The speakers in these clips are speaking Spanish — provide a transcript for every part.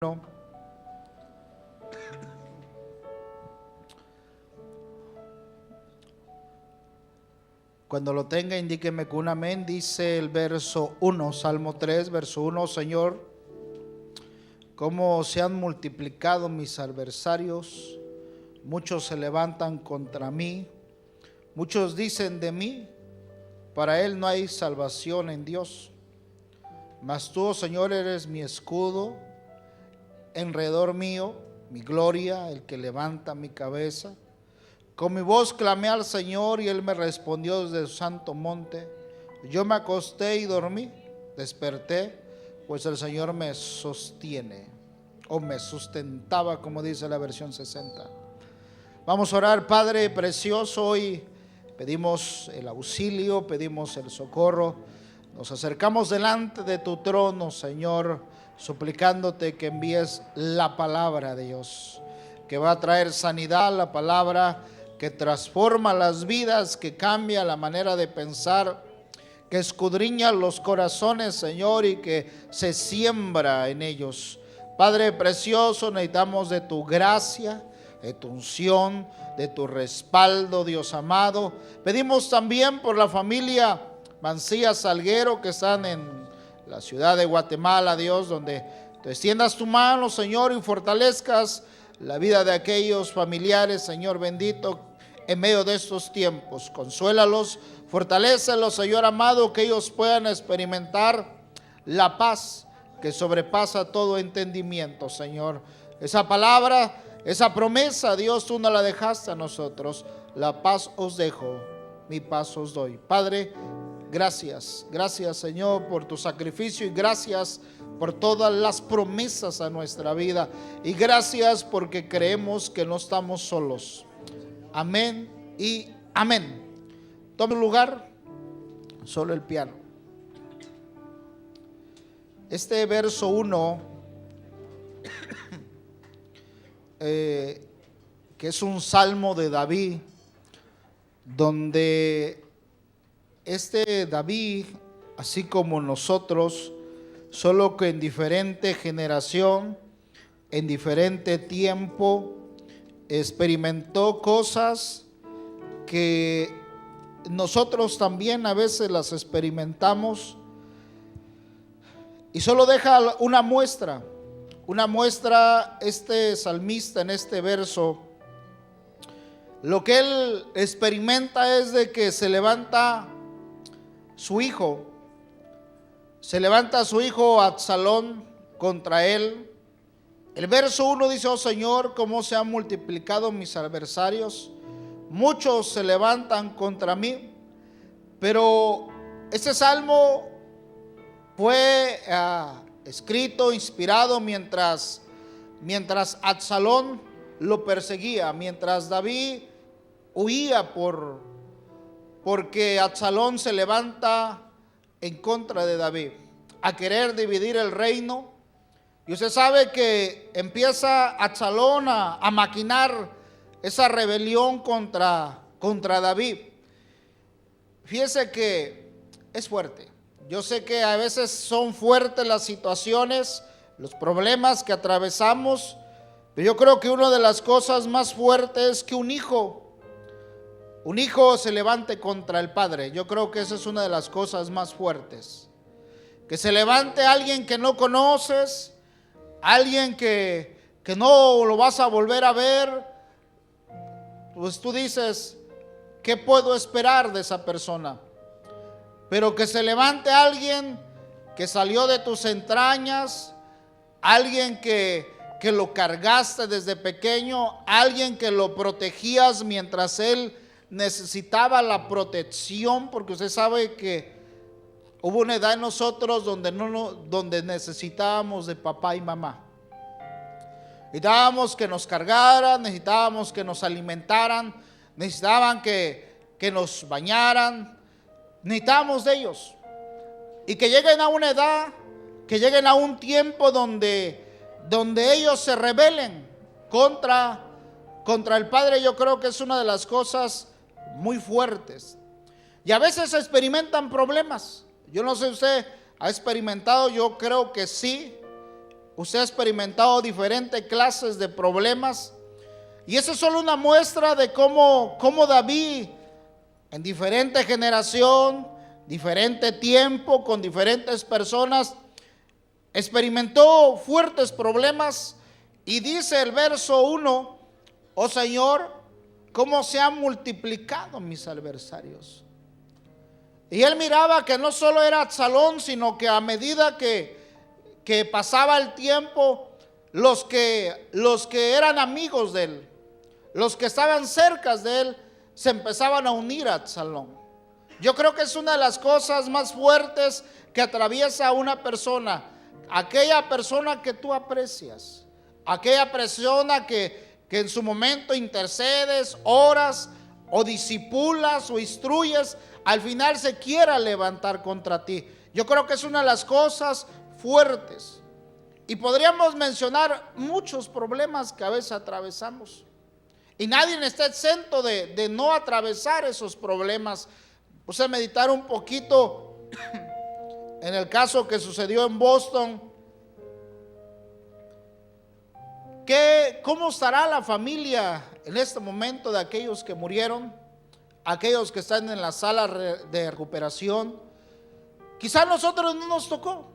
No. Cuando lo tenga, indíqueme con un amén. Dice el verso 1, Salmo 3, verso 1: Señor, cómo se han multiplicado mis adversarios, muchos se levantan contra mí, muchos dicen de mí, para él no hay salvación en Dios. Mas tú, oh Señor, eres mi escudo, enredor mío, mi gloria, el que levanta mi cabeza. Con mi voz clamé al Señor y Él me respondió desde su santo monte. Yo me acosté y dormí, desperté, pues el Señor me sostiene, o me sustentaba, como dice la versión 60. Vamos a orar. Padre precioso, hoy pedimos el auxilio, pedimos el socorro. Nos acercamos delante de tu trono, Señor, suplicándote que envíes la palabra de Dios, que va a traer sanidad, la palabra que transforma las vidas, que cambia la manera de pensar, que escudriña los corazones, Señor, y que se siembra en ellos. Padre precioso, necesitamos de tu gracia, de tu unción, de tu respaldo, Dios amado. Pedimos también por la familia Mancilla Salguero, que están en la ciudad de Guatemala, Dios, donde te extiendas tu mano, Señor, y fortalezcas la vida de aquellos familiares, Señor bendito, en medio de estos tiempos. Consuélalos, fortalécelos, Señor amado, que ellos puedan experimentar la paz que sobrepasa todo entendimiento, Señor. Esa palabra, esa promesa, Dios, tú no la dejaste a nosotros. La paz os dejo, mi paz os doy. Padre, gracias, gracias, Señor, por tu sacrificio, y gracias por todas las promesas a nuestra vida, y gracias porque creemos que no estamos solos. Amén y amén. Tome lugar, solo el piano. Este verso 1, que es un salmo de David, donde este David, así como nosotros, solo que en diferente generación, en diferente tiempo, experimentó cosas que nosotros también a veces las experimentamos, y solo deja una muestra este salmista en este verso. Lo que él experimenta es de que se levanta su hijo Absalón contra él. El verso 1 dice: oh Señor, cómo se han multiplicado mis adversarios, muchos se levantan contra mí. Pero este salmo fue escrito, inspirado mientras Absalón lo perseguía, mientras David huía porque Absalón se levanta en contra de David, a querer dividir el reino. Y usted sabe que empieza Absalón a maquinar esa rebelión contra David. Fíjese que es fuerte. Yo sé que a veces son fuertes las situaciones, los problemas que atravesamos, pero yo creo que una de las cosas más fuertes es que un hijo se levante contra el padre. Yo creo que esa es una de las cosas más fuertes. Que se levante alguien que no conoces, alguien que no lo vas a volver a ver. Pues tú dices, ¿qué puedo esperar de esa persona? Pero que se levante alguien que salió de tus entrañas, alguien que lo cargaste desde pequeño, alguien que lo protegías mientras él necesitaba la protección, porque usted sabe que hubo una edad en nosotros donde necesitábamos de papá y mamá. Necesitábamos que nos cargaran, necesitábamos que nos alimentaran, necesitaban que nos bañaran, necesitábamos de ellos. Y que lleguen a una edad, que lleguen a un tiempo donde ellos se rebelen contra el padre. Yo creo que es una de las cosas muy fuertes. Y a veces se experimentan problemas. Yo no sé si usted ha experimentado, yo creo que sí, usted ha experimentado diferentes clases de problemas. Y esa es solo una muestra de cómo David, en diferente generación, diferente tiempo, con diferentes personas, experimentó fuertes problemas. Y dice el verso 1: oh Señor, cómo se han multiplicado mis adversarios. Y él miraba que no solo era Absalón, sino que a medida que pasaba el tiempo, los que eran amigos de él, los que estaban cerca de él, se empezaban a unir a Absalón. Yo creo que es una de las cosas más fuertes que atraviesa a una persona, aquella persona que tú aprecias, aquella persona que en su momento intercedes, oras o disipulas o instruyes, al final se quiera levantar contra ti. Yo creo que es una de las cosas fuertes. Y podríamos mencionar muchos problemas que a veces atravesamos. Y nadie está exento de no atravesar esos problemas. Puse a meditar un poquito en el caso que sucedió en Boston. ¿Cómo estará la familia en este momento de aquellos que murieron? Aquellos que están en la sala de recuperación. Quizás a nosotros no nos tocó.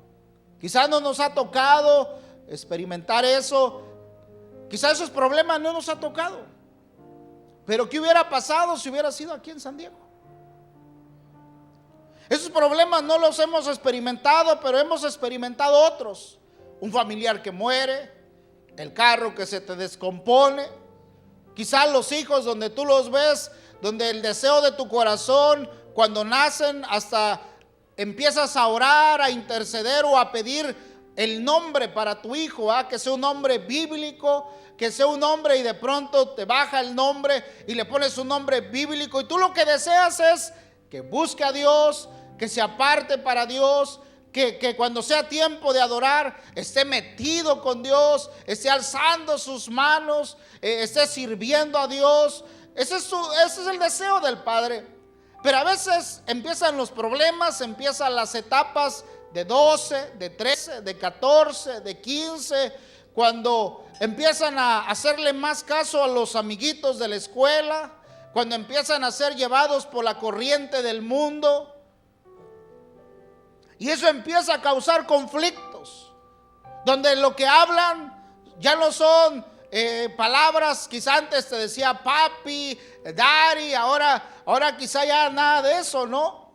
Quizás no nos ha tocado experimentar eso. Quizás esos problemas no nos ha tocado. Pero ¿qué hubiera pasado si hubiera sido aquí en San Diego? Esos problemas no los hemos experimentado, pero hemos experimentado otros. Un familiar que muere, el carro que se te descompone, quizás los hijos donde tú los ves, donde el deseo de tu corazón, cuando nacen, hasta empiezas a orar, a interceder o a pedir el nombre para tu hijo, que sea un nombre bíblico, que sea un nombre, y de pronto te baja el nombre y le pones un nombre bíblico, y tú lo que deseas es que busque a Dios, que se aparte para Dios, que cuando sea tiempo de adorar esté metido con Dios, esté alzando sus manos, esté sirviendo a Dios. Ese es el deseo del Padre. Pero a veces empiezan los problemas, empiezan las etapas de 12, de 13, de 14, de 15, cuando empiezan a hacerle más caso a los amiguitos de la escuela, cuando empiezan a ser llevados por la corriente del mundo. Y eso empieza a causar conflictos, donde lo que hablan ya no son palabras. Quizá antes te decía papi, daddy, ahora quizá ya nada de eso, ¿no?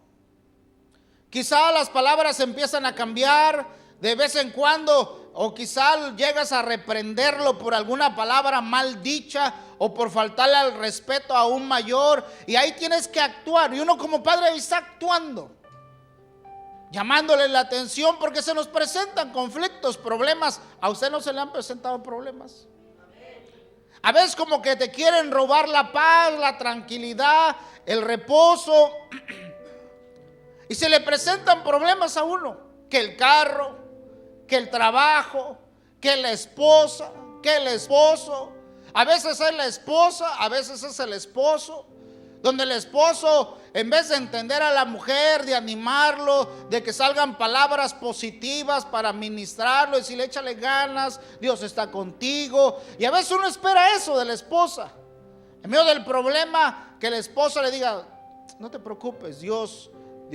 Quizá las palabras empiezan a cambiar de vez en cuando, o quizá llegas a reprenderlo por alguna palabra mal dicha o por faltarle al respeto a un mayor, y ahí tienes que actuar, y uno como padre está actuando, llamándole la atención, porque se nos presentan conflictos, problemas. ¿A usted no se le han presentado problemas? A veces como que te quieren robar la paz, la tranquilidad, el reposo, y se le presentan problemas a uno, que el carro, que el trabajo, que la esposa, que el esposo. A veces es la esposa, a veces es el esposo, donde el esposo, en vez de entender a la mujer, de animarlo, de que salgan palabras positivas para ministrarlo, decirle échale ganas, Dios está contigo. Y a veces uno espera eso de la esposa, en medio del problema, que la esposa le diga no te preocupes, Dios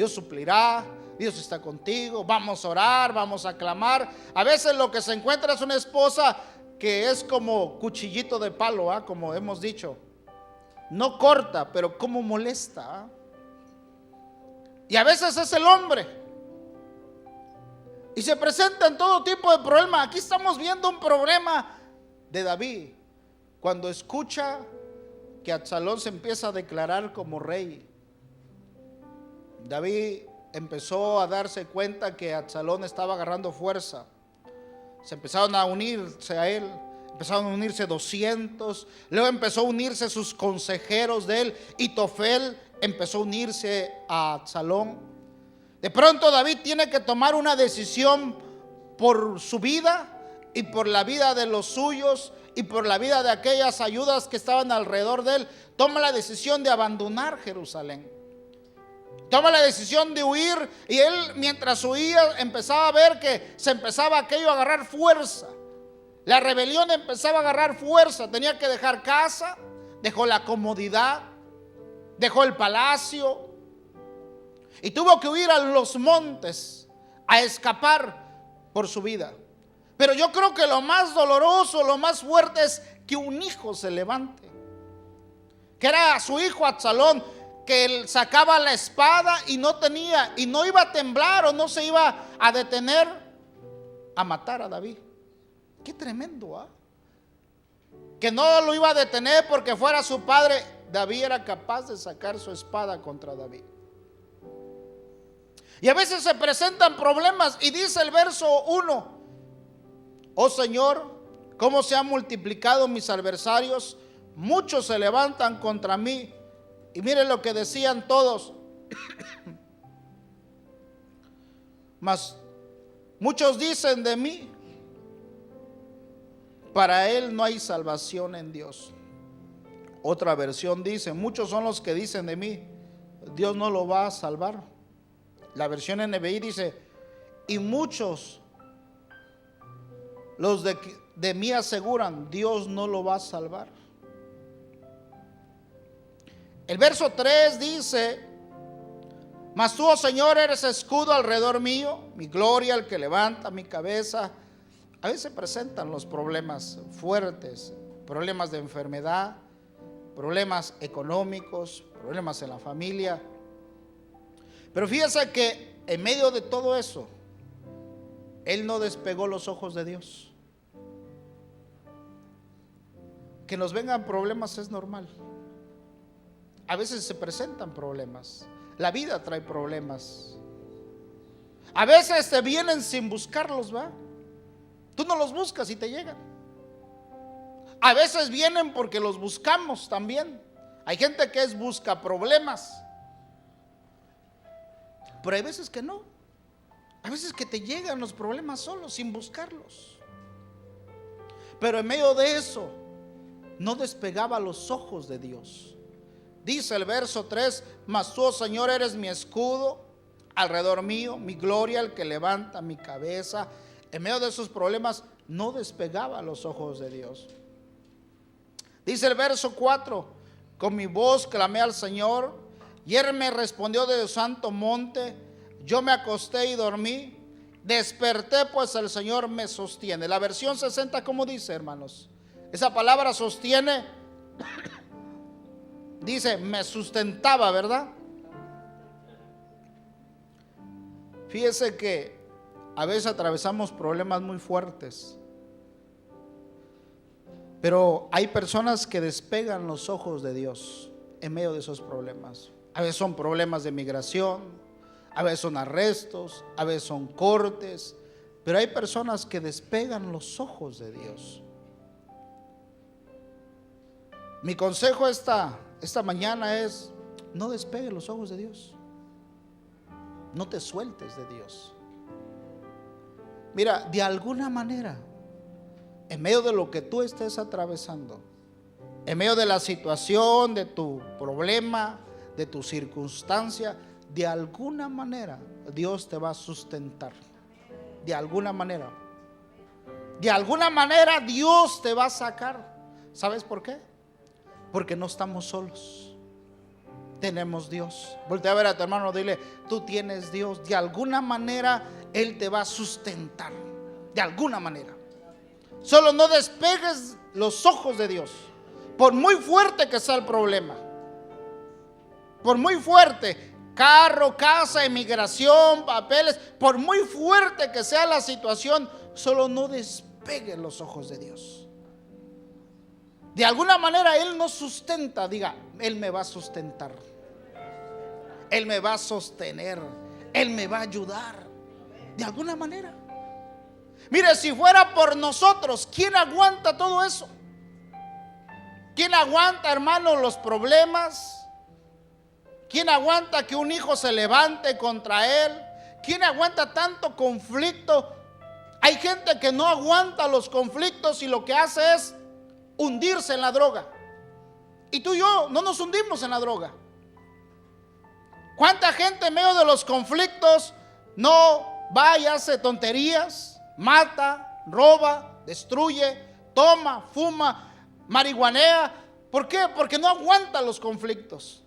suplirá, Dios está contigo, vamos a orar, vamos a clamar. A veces lo que se encuentra es una esposa que es como cuchillito de palo, como hemos dicho. No corta, pero como molesta. Y a veces es el hombre. Y se presentan todo tipo de problemas. Aquí estamos viendo un problema de David, cuando escucha que Absalón se empieza a declarar como rey. David empezó a darse cuenta que Absalón estaba agarrando fuerza. Se empezaron a unirse a él. Empezaron a unirse 200. Luego empezó a unirse sus consejeros de él. Y Tofel empezó a unirse a Absalón. De pronto David tiene que tomar una decisión por su vida y por la vida de los suyos y por la vida de aquellas ayudas que estaban alrededor de él. Toma la decisión de abandonar Jerusalén. Toma la decisión de huir, y él, mientras huía, empezaba a ver que se empezaba aquello a agarrar fuerza. La rebelión empezaba a agarrar fuerza. Tenía que dejar casa, dejó la comodidad, dejó el palacio y tuvo que huir a los montes a escapar por su vida. Pero yo creo que lo más doloroso, lo más fuerte es que un hijo se levante, que era su hijo Absalón, que él sacaba la espada y no tenía, y no iba a temblar o no se iba a detener a matar a David. Qué tremendo, ¿ah? Que no lo iba a detener porque fuera su padre. David era capaz de sacar su espada contra David. Y a veces se presentan problemas y dice el verso 1: oh Señor, cómo se han multiplicado mis adversarios, muchos se levantan contra mí. Y miren lo que decían todos: mas muchos dicen de mí, para él no hay salvación en Dios. Otra versión dice: muchos son los que dicen de mí, Dios no lo va a salvar. La versión NBI dice: y muchos los de mí aseguran, Dios no lo va a salvar. El verso 3 dice: mas tú, oh Señor, eres escudo alrededor mío, mi gloria, el que levanta mi cabeza. A veces se presentan los problemas fuertes, problemas de enfermedad, problemas económicos, problemas en la familia. Pero fíjese que en medio de todo eso, él no despegó los ojos de Dios. Que nos vengan problemas es normal. A veces se presentan problemas. La vida trae problemas. A veces te vienen sin buscarlos, ¿va? Tú no los buscas y te llegan. A veces vienen porque los buscamos también. Hay gente que busca problemas. Pero hay veces que no. Hay veces que te llegan los problemas solos, sin buscarlos. Pero en medio de eso, no despegaba los ojos de Dios. Dice el verso 3: mas tú, oh Señor, eres mi escudo alrededor mío, mi gloria, el que levanta mi cabeza. En medio de esos problemas no despegaba los ojos de Dios. Dice el verso 4: con mi voz clamé al Señor, y él me respondió desde el santo monte. Yo me acosté y dormí, desperté, pues el Señor me sostiene. La versión 60, ¿cómo dice, hermanos? Esa palabra sostiene dice, me sustentaba, ¿verdad? Fíjese que a veces atravesamos problemas muy fuertes, pero hay personas que despegan los ojos de Dios en medio de esos problemas. A veces son problemas de migración, a veces son arrestos, a veces son cortes, pero hay personas que despegan los ojos de Dios. Mi consejo esta mañana es: no despegues los ojos de Dios. No te sueltes de Dios. Mira, de alguna manera, en medio de lo que tú estés atravesando, en medio de la situación, de tu problema, de tu circunstancia, de alguna manera Dios te va a sustentar. De alguna manera. De alguna manera Dios te va a sacar. ¿Sabes por qué? Porque no estamos solos. Tenemos Dios. Voltea a ver a tu hermano, dile: tú tienes Dios. De alguna manera Él te va a sustentar. De alguna manera. Solo no despegues los ojos de Dios. Por muy fuerte que sea el problema, por muy fuerte, carro, casa, emigración, papeles, por muy fuerte que sea la situación, solo no despegues los ojos de Dios. De alguna manera Él nos sustenta. Diga: Él me va a sustentar, Él me va a sostener, Él me va a ayudar. De alguna manera. Mire, si fuera por nosotros, ¿quién aguanta todo eso? ¿Quién aguanta, hermano, los problemas? ¿Quién aguanta que un hijo se levante contra él? ¿Quién aguanta tanto conflicto? Hay gente que no aguanta los conflictos y lo que hace es hundirse en la droga. Y tú y yo no nos hundimos en la droga. ¿Cuánta gente en medio de los conflictos no va y hace tonterías, mata, roba, destruye, toma, fuma, marihuanea? ¿Por qué? Porque no aguanta los conflictos.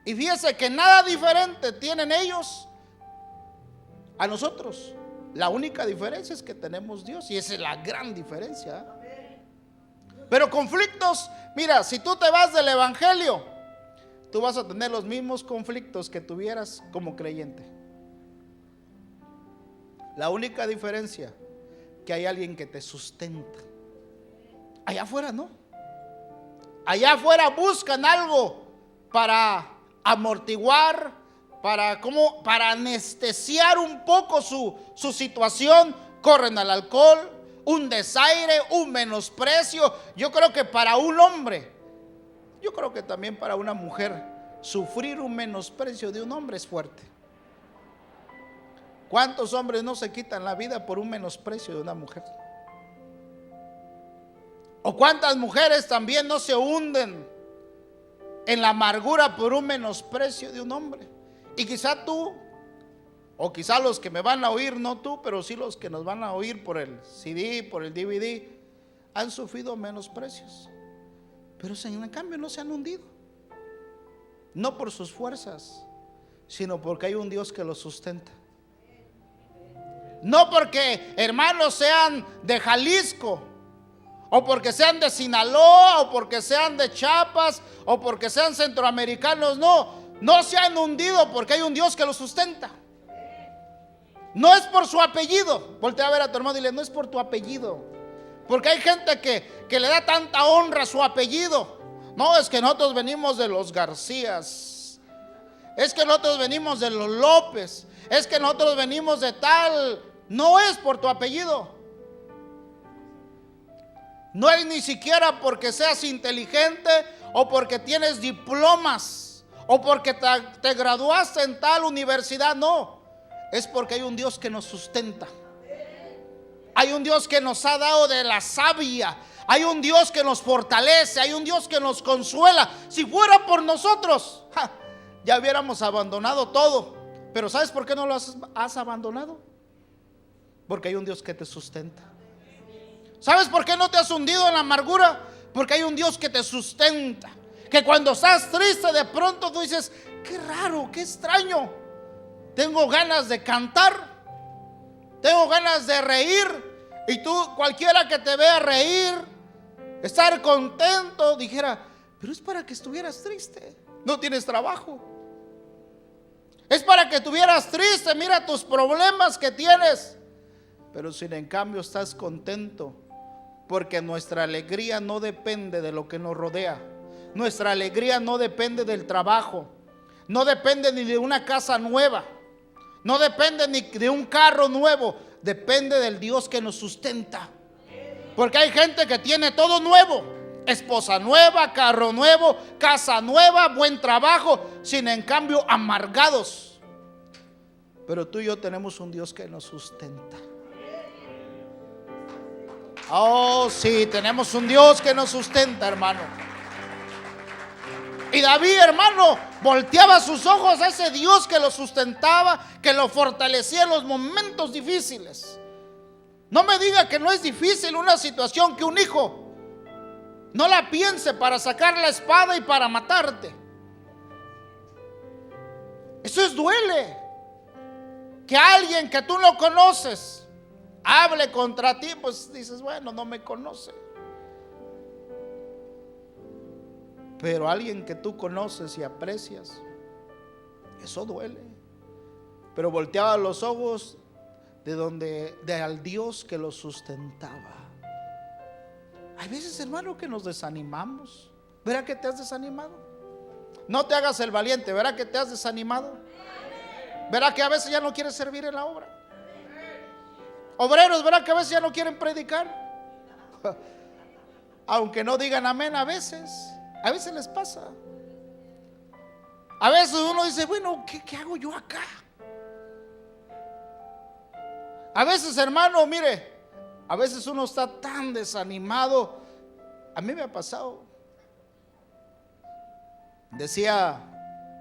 Y fíjese que nada diferente tienen ellos a nosotros. La única diferencia es que tenemos Dios, y esa es la gran diferencia. Pero conflictos, mira, si tú te vas del evangelio, tú vas a tener los mismos conflictos que tuvieras como creyente. La única diferencia, que hay alguien que te sustenta. Allá afuera no. Allá afuera buscan algo para amortiguar, para anestesiar un poco su situación. Corren al alcohol, un desaire, un menosprecio. Yo creo que para un hombre, yo creo que también para una mujer, sufrir un menosprecio de un hombre es fuerte. ¿Cuántos hombres no se quitan la vida por un menosprecio de una mujer? ¿O cuántas mujeres también no se hunden en la amargura por un menosprecio de un hombre? Y quizá tú, o quizá los que me van a oír, no tú, pero sí los que nos van a oír por el CD, por el DVD, han sufrido menosprecios, pero en cambio no se han hundido. No por sus fuerzas, sino porque hay un Dios que los sustenta. No porque hermanos sean de Jalisco, o porque sean de Sinaloa, o porque sean de Chiapas, o porque sean centroamericanos. No se han hundido porque hay un Dios que los sustenta. No es por su apellido. Voltea a ver a tu hermano y dile: no es por tu apellido. Porque hay gente que le da tanta honra a su apellido. No, es que nosotros venimos de los Garcías, es que nosotros venimos de los López, es que nosotros venimos de tal. No es por tu apellido. No es ni siquiera porque seas inteligente, o porque tienes diplomas, o porque te graduaste en tal universidad. No, es porque hay un Dios que nos sustenta. Hay un Dios que nos ha dado de la savia. Hay un Dios que nos fortalece. Hay un Dios que nos consuela. Si fuera por nosotros, ya hubiéramos abandonado todo. Pero ¿sabes por qué no lo has abandonado? Porque hay un Dios que te sustenta. ¿Sabes por qué no te has hundido en la amargura? Porque hay un Dios que te sustenta. Que cuando estás triste, de pronto tú dices: qué raro, qué extraño. Tengo ganas de cantar, tengo ganas de reír. Y tú, cualquiera que te vea reír, estar contento, dijera: pero es para que estuvieras triste. No tienes trabajo. Es para que estuvieras triste. Mira tus problemas que tienes. Pero si en cambio estás contento, porque nuestra alegría no depende de lo que nos rodea. Nuestra alegría no depende del trabajo, no depende ni de una casa nueva, no depende ni de un carro nuevo. Depende del Dios que nos sustenta. Porque hay gente que tiene todo nuevo: esposa nueva, carro nuevo, casa nueva, buen trabajo, sin en cambio amargados. Pero tú y yo tenemos un Dios que nos sustenta. Oh, sí, tenemos un Dios que nos sustenta, hermano. Y David, hermano, volteaba sus ojos a ese Dios que lo sustentaba, que lo fortalecía en los momentos difíciles. No me diga que no es difícil una situación que un hijo no la piense para sacar la espada y para matarte. Eso duele. Que alguien que tú no conoces hable contra ti, pues dices: bueno, no me conoce. Pero alguien que tú conoces y aprecias, eso duele. Pero volteaba los ojos de al Dios que los sustentaba. Hay veces, hermano, que nos desanimamos. ¿Verá que te has desanimado? No te hagas el valiente. ¿Verá que te has desanimado? ¿Verá que a veces ya no quieres servir en la obra? Obreros, ¿verá que a veces ya no quieren predicar? Aunque no digan amén, a veces les pasa. A veces uno dice: bueno, ¿qué hago yo acá? A veces, hermano, mire, a veces uno está tan desanimado. A mí me ha pasado. Decía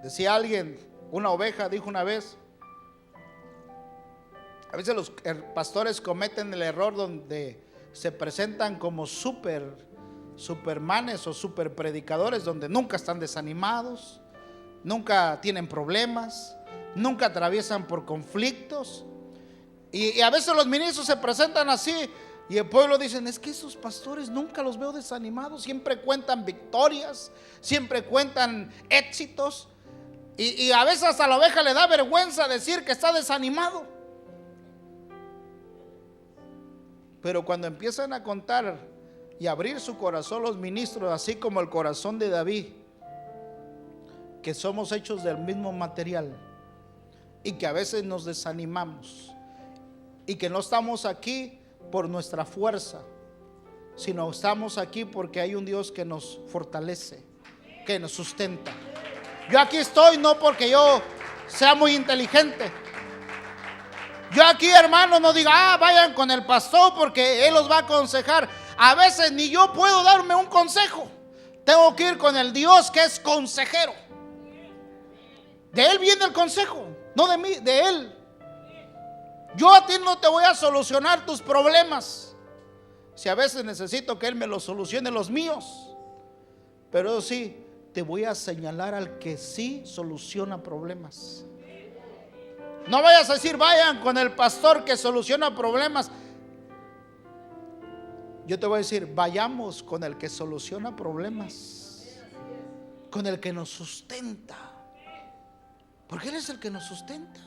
Decía alguien, una oveja dijo una vez, a veces los pastores cometen el error donde se presentan como supermanes o super predicadores, donde nunca están desanimados, nunca tienen problemas, nunca atraviesan por conflictos. Y a veces los ministros se presentan así y el pueblo dicen, es que esos pastores nunca los veo desanimados, siempre cuentan victorias, siempre cuentan éxitos. Y a veces hasta a la oveja le da vergüenza decir que está desanimado. Pero cuando empiezan a contar y abrir su corazón los ministros, así como el corazón de David, que somos hechos del mismo material y que a veces nos desanimamos y que no estamos aquí por nuestra fuerza, sino estamos aquí porque hay un Dios que nos fortalece, que nos sustenta. Yo aquí estoy no porque yo sea muy inteligente. Yo aquí, hermano, no diga, vayan con el pastor porque él los va a aconsejar. A veces ni yo puedo darme un consejo. Tengo que ir con el Dios que es consejero. De él viene el consejo, no de mí, de él. Yo a ti no te voy a solucionar tus problemas, si a veces necesito que él me los solucione los míos. Pero sí, te voy a señalar al que sí soluciona problemas. No vayas a decir, vayan con el pastor que soluciona problemas. Yo te voy a decir, vayamos con el que soluciona problemas, con el que nos sustenta, porque él es el que nos sustenta.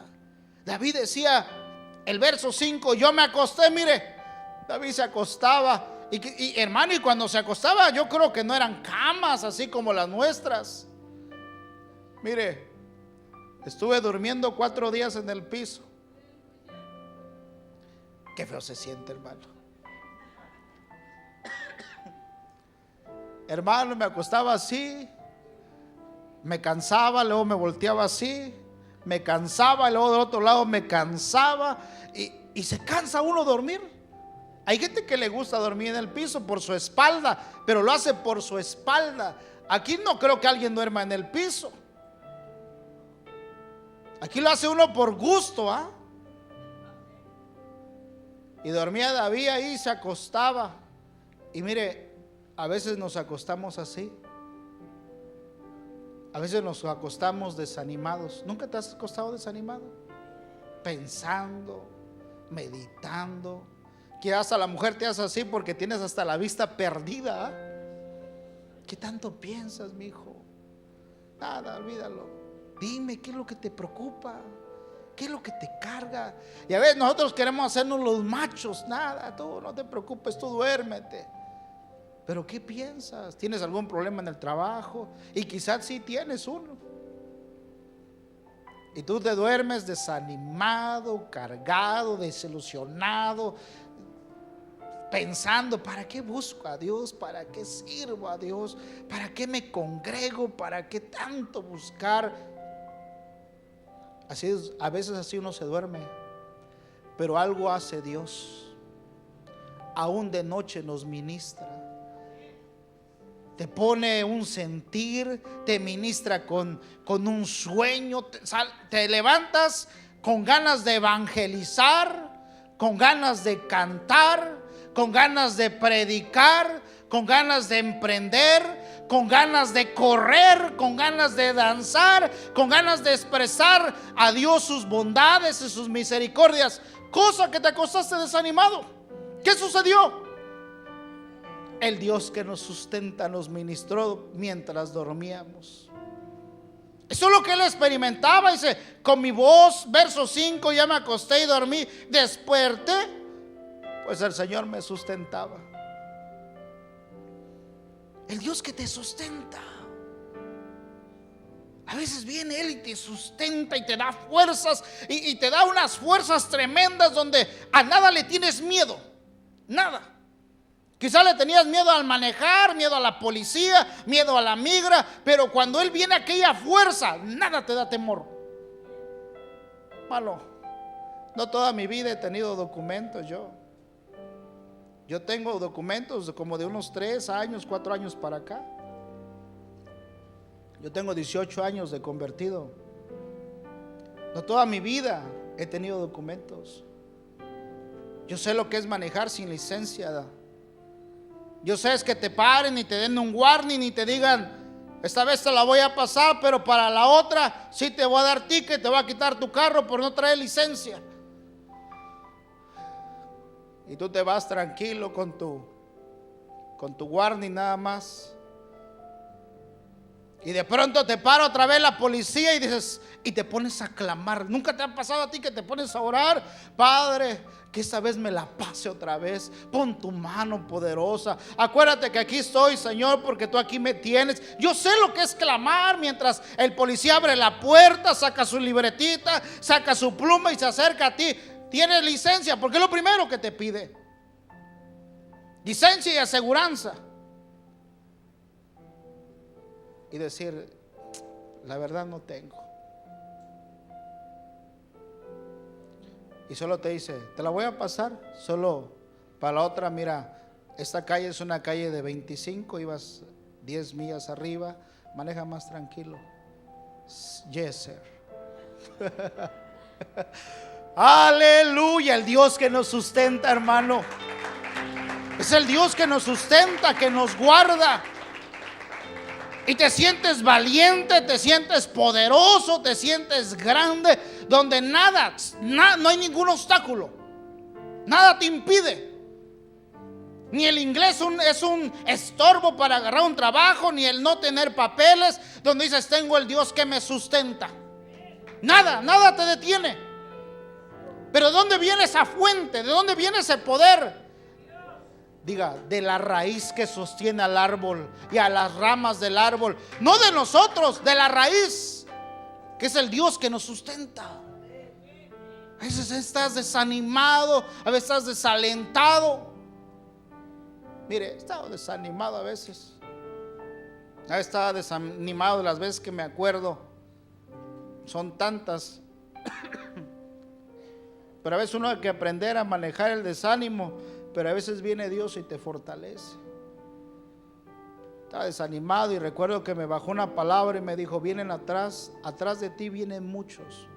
David decía, el verso 5, yo me acosté, mire, David se acostaba y hermano, y cuando se acostaba yo creo que no eran camas así como las nuestras. Mire, estuve durmiendo 4 días en el piso. Qué feo se siente, hermano. Hermano, me acostaba así, me cansaba, luego me volteaba así, me cansaba, y luego del otro lado me cansaba. Y se cansa uno dormir. Hay gente que le gusta dormir en el piso por su espalda, pero lo hace por su espalda. Aquí no creo que alguien duerma en el piso. Aquí lo hace uno por gusto, ¿ah? Y dormía David ahí, se acostaba. Y mire, a veces nos acostamos así. A veces nos acostamos desanimados. ¿Nunca te has acostado desanimado? Pensando, meditando. Quizás a la mujer te hace así porque tienes hasta la vista perdida, ¿eh? ¿Qué tanto piensas, mi hijo? Nada, olvídalo. Dime, ¿qué es lo que te preocupa? ¿Qué es lo que te carga? Y a veces nosotros queremos hacernos los machos. Nada, tú no te preocupes, tú duérmete. Pero ¿qué piensas? ¿Tienes algún problema en el trabajo? Y quizás sí tienes uno. Y tú te duermes desanimado, cargado, desilusionado, pensando, ¿para qué busco a Dios? ¿Para qué sirvo a Dios? ¿Para qué me congrego? ¿Para qué tanto buscar? Así es, a veces así uno se duerme. Pero algo hace Dios. Aún de noche nos ministra. Te pone un sentir, te ministra con un sueño, te levantas con ganas de evangelizar, con ganas de cantar, con ganas de predicar, con ganas de emprender, con ganas de correr, con ganas de danzar, con ganas de expresar a Dios sus bondades y sus misericordias. Cosa que te acostaste desanimado. ¿Qué sucedió? El Dios que nos sustenta nos ministró mientras dormíamos. Eso es lo que él experimentaba. Dice, con mi voz, verso 5, ya me acosté y dormí. Desperté, pues el Señor me sustentaba. El Dios que te sustenta. A veces viene Él y te sustenta y te da fuerzas y te da unas fuerzas tremendas donde a nada le tienes miedo. Nada. Quizá le tenías miedo al manejar, miedo a la policía, miedo a la migra, pero cuando Él viene aquella fuerza, nada te da temor. Malo, no toda mi vida he tenido documentos yo. Yo tengo documentos como de unos 3 años, 4 años para acá. Yo tengo 18 años de convertido. No toda mi vida he tenido documentos. Yo sé lo que es manejar sin licencia. Yo sé es que te paren y te den un warning y te digan: esta vez te la voy a pasar, pero para la otra sí te voy a dar ticket, te voy a quitar tu carro por no traer licencia. Y tú te vas tranquilo con tu warning nada más. Y de pronto te para otra vez la policía y dices, y te pones a clamar. ¿Nunca te ha pasado a ti que te pones a orar? Padre, que esta vez me la pase otra vez. Pon tu mano poderosa. Acuérdate que aquí estoy, Señor, porque tú aquí me tienes. Yo sé lo que es clamar mientras el policía abre la puerta, saca su libretita, saca su pluma y se acerca a ti. ¿Tienes licencia? Porque es lo primero que te pide. Licencia y aseguranza. Y decir, la verdad no tengo. Y solo te dice, te la voy a pasar. Solo para la otra, mira, esta calle es una calle de 25, ibas 10 millas arriba, maneja más tranquilo. Yes, sir. Aleluya, el Dios que nos sustenta, hermano. Es el Dios que nos sustenta, que nos guarda. Y te sientes valiente, te sientes poderoso, te sientes grande, donde nada, no hay ningún obstáculo, nada te impide. Ni el inglés es un estorbo para agarrar un trabajo, ni el no tener papeles, donde dices, tengo el Dios que me sustenta. Nada te detiene. Pero ¿de dónde viene esa fuente? ¿De dónde viene ese poder? Diga, de la raíz que sostiene al árbol y a las ramas del árbol. No de nosotros, de la raíz, que es el Dios que nos sustenta. A veces estás desanimado, a veces estás desalentado. Mire, he estado desanimado a veces. A veces estaba desanimado las veces que me acuerdo. Son tantas. Pero a veces uno hay que aprender a manejar el desánimo. Pero a veces viene Dios y te fortalece. Estaba desanimado y recuerdo que me bajó una palabra y me dijo, vienen atrás de ti vienen muchos.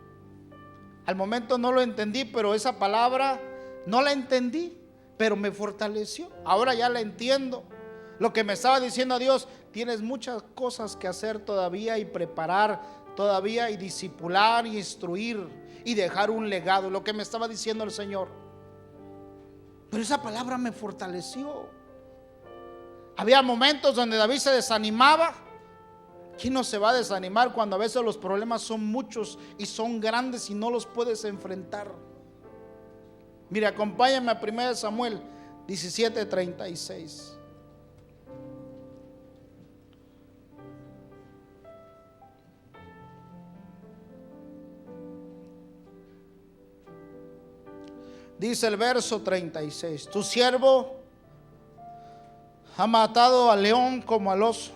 Al momento no lo entendí, pero esa palabra no la entendí, pero me fortaleció. Ahora ya la entiendo. Lo que me estaba diciendo Dios, tienes muchas cosas que hacer todavía y preparar todavía y discipular y instruir y dejar un legado. Lo que me estaba diciendo el Señor. Pero esa palabra me fortaleció. Había momentos donde David se desanimaba. ¿Quién no se va a desanimar cuando a veces los problemas son muchos y son grandes y no los puedes enfrentar? Mire, acompáñame a 1 Samuel 17:36. Dice el verso 36: tu siervo ha matado al león como al oso,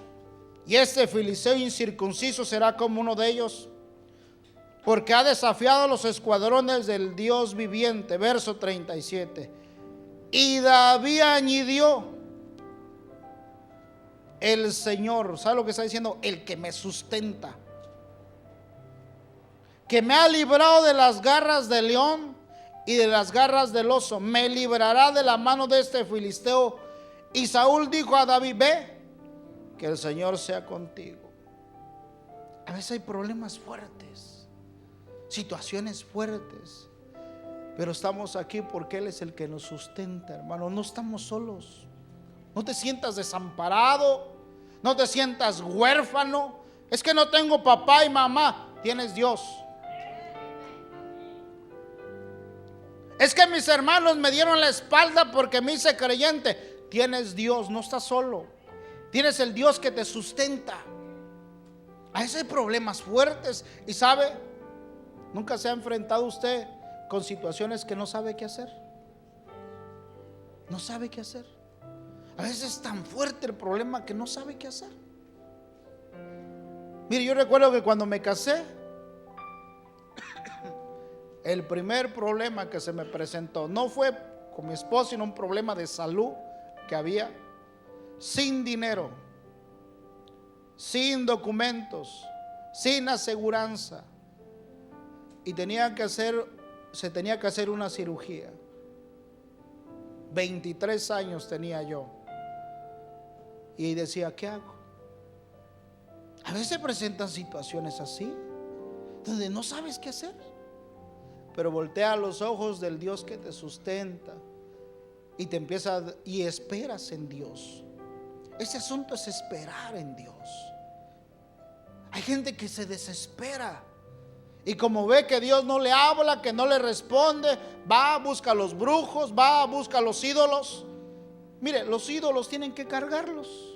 y este filisteo incircunciso será como uno de ellos, porque ha desafiado a los escuadrones del Dios viviente. Verso 37. Y David añadió, el Señor, ¿sabe lo que está diciendo? El que me sustenta, que me ha librado de las garras del león y de las garras del oso, me librará de la mano de este filisteo. Y Saúl dijo a David, ve, que el Señor sea contigo. A veces hay problemas fuertes, situaciones fuertes, pero estamos aquí porque Él es el que nos sustenta, hermano. No estamos solos. No te sientas desamparado, no te sientas huérfano. Es que no tengo papá y mamá. Tienes Dios. Es que mis hermanos me dieron la espalda porque me hice creyente. Tienes Dios, no estás solo. Tienes el Dios que te sustenta. A veces hay problemas fuertes. Y sabe, nunca se ha enfrentado usted con situaciones que no sabe qué hacer. No sabe qué hacer. A veces es tan fuerte el problema que no sabe qué hacer. Mire, yo recuerdo que cuando me casé, el primer problema que se me presentó no fue con mi esposo, sino un problema de salud que había, sin dinero. sin documentos, sin aseguranza. Y se tenía que hacer una cirugía. 23 años tenía yo. Y decía, ¿qué hago? A veces se presentan situaciones así, donde no sabes qué hacer. Pero voltea los ojos del Dios que te sustenta y esperas en Dios. Ese asunto es esperar en Dios. Hay gente que se desespera y como ve que Dios no le habla, que no le responde, va, busca a los brujos, va, busca a los ídolos. Mire, los ídolos tienen que cargarlos.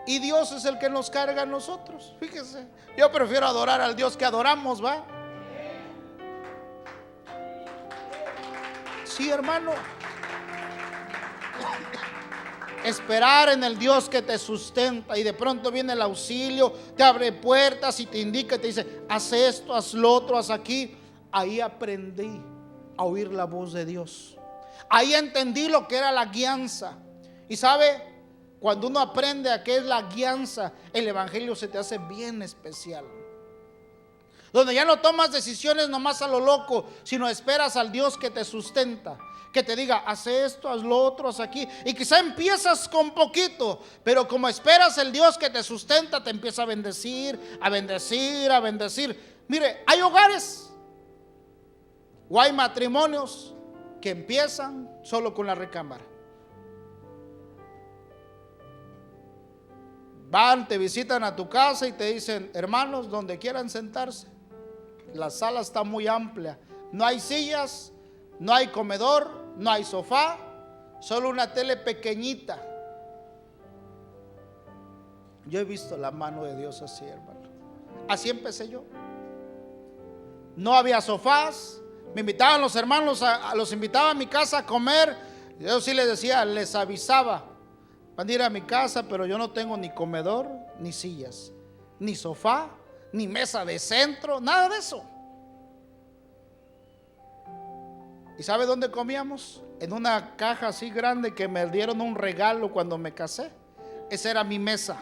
Y Dios es el que nos carga a nosotros. Fíjese, yo prefiero adorar al Dios que adoramos, ¿va? Sí, hermano. Esperar en el Dios que te sustenta. Y de pronto viene el auxilio, te abre puertas y te indica, te dice, haz esto, haz lo otro, haz aquí. Ahí aprendí a oír la voz de Dios. Ahí entendí lo que era la guianza. Y sabe, cuando uno aprende a qué es la guianza, el evangelio se te hace bien especial. Donde ya no tomas decisiones nomás a lo loco, sino esperas al Dios que te sustenta, que te diga, haz esto, haz lo otro, haz aquí. Y quizá empiezas con poquito, pero como esperas el Dios que te sustenta, te empieza a bendecir, a bendecir, a bendecir. Mire, hay hogares o hay matrimonios que empiezan solo con la recámara. Van, te visitan a tu casa y te dicen, hermanos, donde quieran sentarse. La sala está muy amplia. No hay sillas, no hay comedor, no hay sofá, solo una tele pequeñita. Yo he visto la mano de Dios así, hermano. Así empecé yo. No había sofás. Me invitaban los hermanos, los invitaba a mi casa a comer. Yo sí les decía, les avisaba, van a ir a mi casa, pero yo no tengo ni comedor, ni sillas, ni sofá, ni mesa de centro, nada de eso. ¿Y sabe dónde comíamos? En una caja así grande que me dieron un regalo cuando me casé. Esa era mi mesa.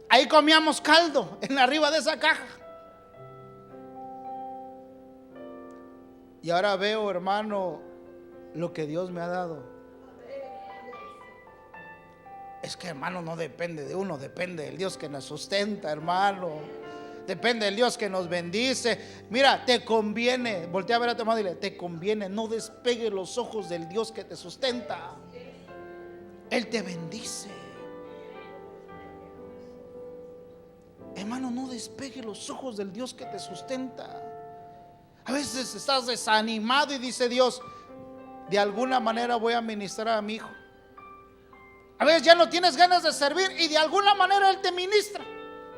Ahí comíamos caldo, en arriba de esa caja. Y ahora veo, hermano, lo que Dios me ha dado. Es que, hermano, no depende de uno, depende del Dios que nos sustenta, hermano. Depende del Dios que nos bendice. Mira, te conviene, voltea a ver a tu hermano y dile, te conviene, no despegue los ojos del Dios que te sustenta. Él te bendice. Hermano, no despegue los ojos del Dios que te sustenta. A veces estás desanimado y dice Dios, de alguna manera voy a ministrar a mi hijo. A veces ya no tienes ganas de servir y de alguna manera Él te ministra,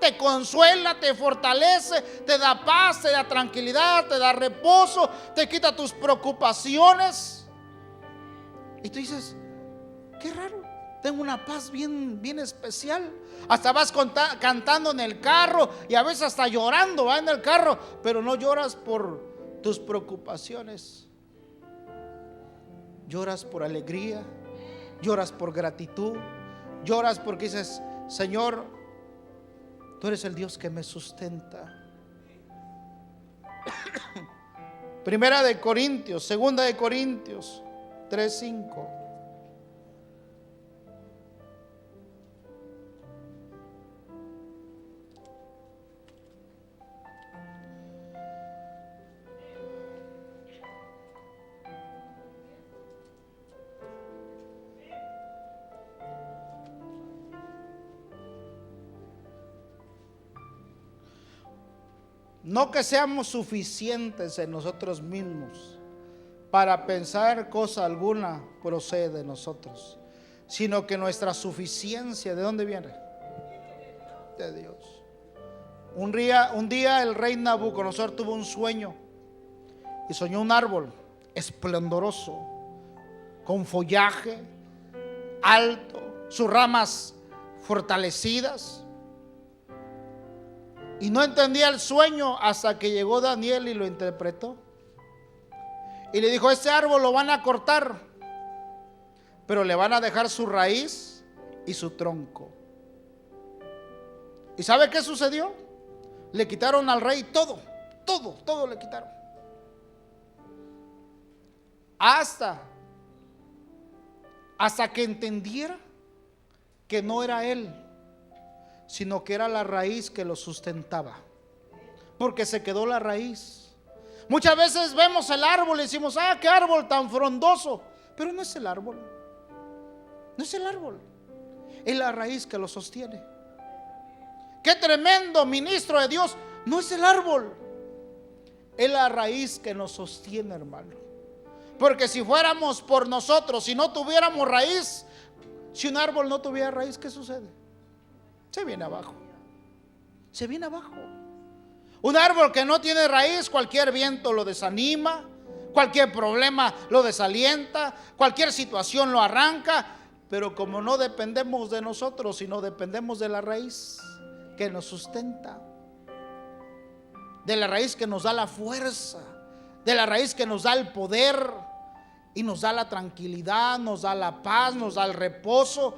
te consuela, te fortalece, te da paz, te da tranquilidad, te da reposo, te quita tus preocupaciones. Y tú dices, qué raro, tengo una paz bien, bien especial. Hasta vas cantando en el carro y a veces hasta llorando, va en el carro, pero no lloras por tus preocupaciones. Lloras por alegría. Lloras por gratitud, lloras porque dices, Señor, tú eres el Dios que me sustenta. Primera de Corintios, segunda de Corintios 3:5. No que seamos suficientes en nosotros mismos para pensar cosa alguna procede de nosotros, sino que nuestra suficiencia, ¿de dónde viene? De Dios. Un día el rey Nabucodonosor tuvo un sueño y soñó un árbol esplendoroso, con follaje alto, sus ramas fortalecidas. Y no entendía el sueño hasta que llegó Daniel y lo interpretó. Y le dijo, este árbol lo van a cortar, pero le van a dejar su raíz y su tronco. ¿Y sabe qué sucedió? Le quitaron al rey todo le quitaron. Hasta que entendiera que no era él, sino que era la raíz que lo sustentaba. Porque se quedó la raíz. Muchas veces vemos el árbol y decimos: ah, qué árbol tan frondoso. Pero no es el árbol. No es el árbol. Es la raíz que lo sostiene. Qué tremendo ministro de Dios. No es el árbol. Es la raíz que nos sostiene, hermano. Porque si fuéramos por nosotros, si no tuviéramos raíz, si un árbol no tuviera raíz, ¿qué sucede? Se viene abajo. Se viene abajo. Un árbol que no tiene raíz, cualquier viento lo desanima, cualquier problema lo desalienta, cualquier situación lo arranca. Pero como no dependemos de nosotros, sino dependemos de la raíz que nos sustenta, de la raíz que nos da la fuerza, de la raíz que nos da el poder y nos da la tranquilidad, nos da la paz, nos da el reposo,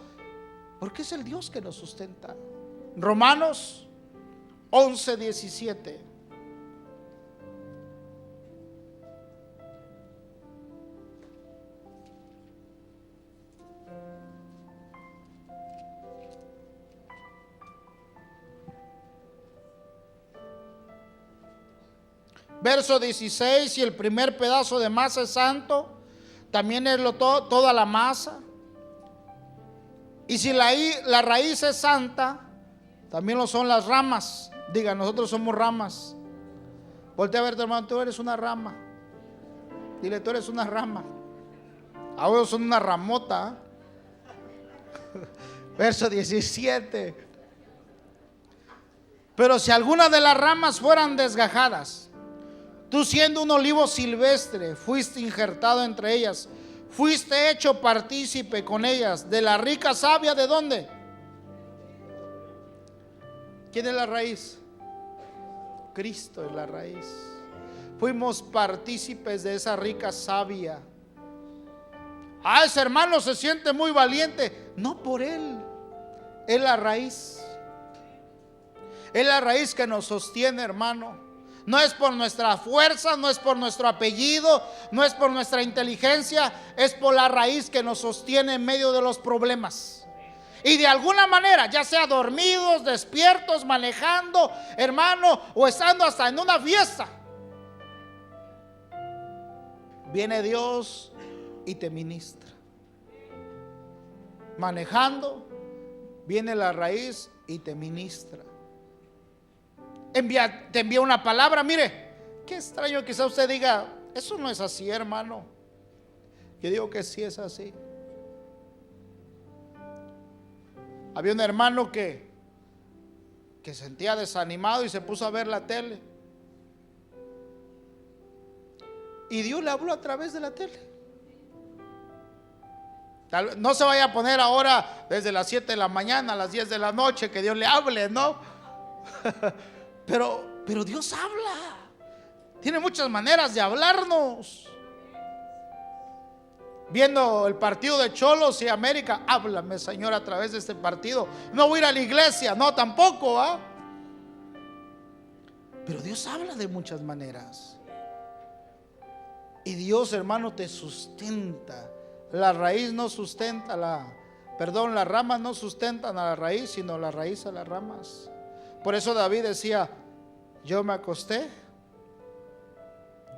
porque es el Dios que nos sustenta. Romanos 11:17. Verso 16: y el primer pedazo de masa es santo, también es toda la masa. Y si la raíz es santa, también lo son las ramas. Diga: nosotros somos ramas. Voltea a ver, hermano, tú eres una rama. Dile: tú eres una rama. Ahora son una ramota. Verso 17: pero si alguna de las ramas fueran desgajadas, tú siendo un olivo silvestre, fuiste injertado entre ellas, fuiste hecho partícipe con ellas de la rica savia. ¿De dónde? ¿Quién es la raíz? Cristo es la raíz. Fuimos partícipes de esa rica savia. Ah, ese hermano se siente muy valiente. No por él, es la raíz. Es la raíz que nos sostiene, hermano. No es por nuestra fuerza, no es por nuestro apellido, no es por nuestra inteligencia, es por la raíz que nos sostiene en medio de los problemas. Y de alguna manera, ya sea dormidos, despiertos, manejando, hermano, o estando hasta en una fiesta, viene Dios y te ministra. Manejando, viene la raíz y te ministra. Te envía una palabra. Mire, qué extraño, quizá usted diga: eso no es así, hermano. Yo digo que sí es así. Había un hermano que sentía desanimado y se puso a ver la tele, y Dios le habló a través de la tele. No se vaya a poner ahora desde las 7 de la mañana a las 10 de la noche que Dios le hable, ¿no? Pero Dios habla. Tiene muchas maneras de hablarnos. Viendo el partido de Cholos y América: háblame, Señor, a través de este partido. No voy a ir a la iglesia, no, tampoco, ¿ah? Pero Dios habla de muchas maneras. Y Dios, hermano, te sustenta. La raíz no sustenta las ramas no sustentan a la raíz, sino la raíz a las ramas. Por eso David decía: yo me acosté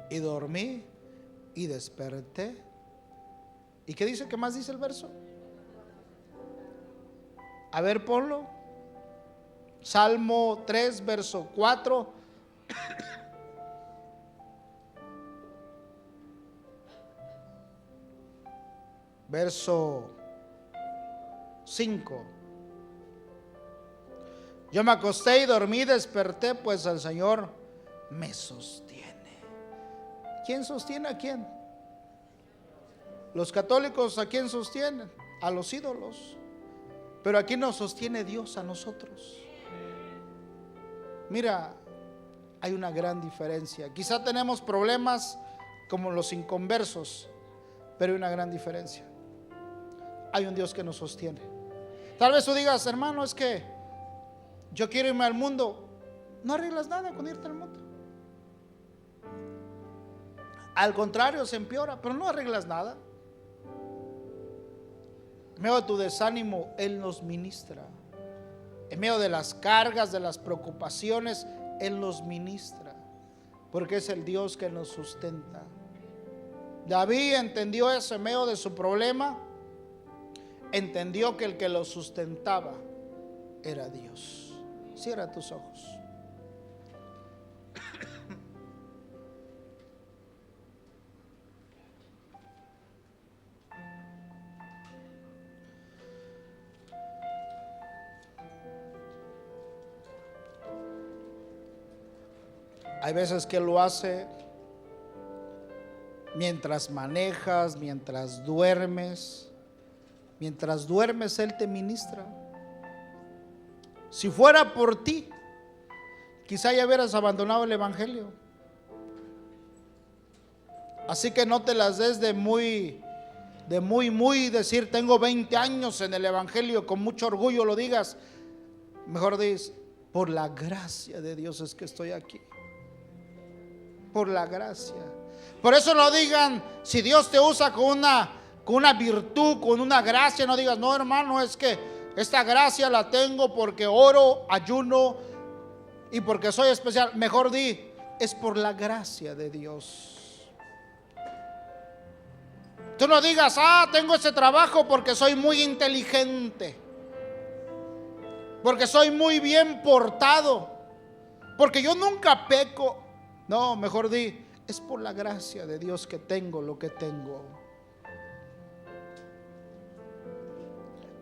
y dormí y desperté. ¿Y qué dice? ¿Qué más dice el verso? A ver, ponlo. Salmo 3, verso 4. Verso 5. Yo me acosté y dormí, desperté, pues el Señor me sostiene. ¿Quién sostiene a quién? Los católicos, ¿a quién sostienen? A los ídolos. Pero aquí nos sostiene Dios a nosotros. Mira, hay una gran diferencia. Quizá tenemos problemas como los inconversos, pero hay una gran diferencia. Hay un Dios que nos sostiene. Tal vez tú digas, hermano, es que yo quiero irme al mundo. No arreglas nada con irte al mundo. Al contrario, se empeora, pero no arreglas nada. En medio de tu desánimo, Él nos ministra. En medio de las cargas, de las preocupaciones, Él nos ministra, porque es el Dios que nos sustenta. David entendió eso en medio de su problema. Entendió que el que lo sustentaba era Dios. Cierra tus ojos. Hay veces que lo hace mientras manejas, mientras duermes. Mientras duermes, Él te ministra. Si fuera por ti, quizá ya hubieras abandonado el evangelio. Así que no te las des de muy decir, tengo 20 años en el evangelio, con mucho orgullo lo digas. Mejor dices, por la gracia de Dios es que estoy aquí. Por la gracia. Por eso no digan, si Dios te usa con una virtud, con una gracia, no digas, no hermano, es que esta gracia la tengo porque oro, ayuno y porque soy especial. Mejor di, es por la gracia de Dios. Tú no digas, tengo ese trabajo porque soy muy inteligente, porque soy muy bien portado, porque yo nunca peco. No, mejor di, es por la gracia de Dios que tengo lo que tengo.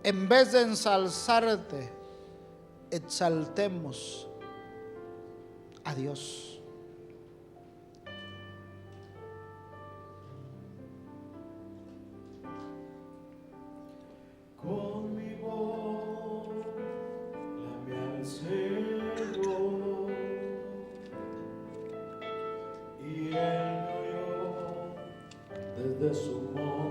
En vez de ensalzarte, exaltemos a Dios. Con mi voz clame al Señor, y Él me oyó desde su monte.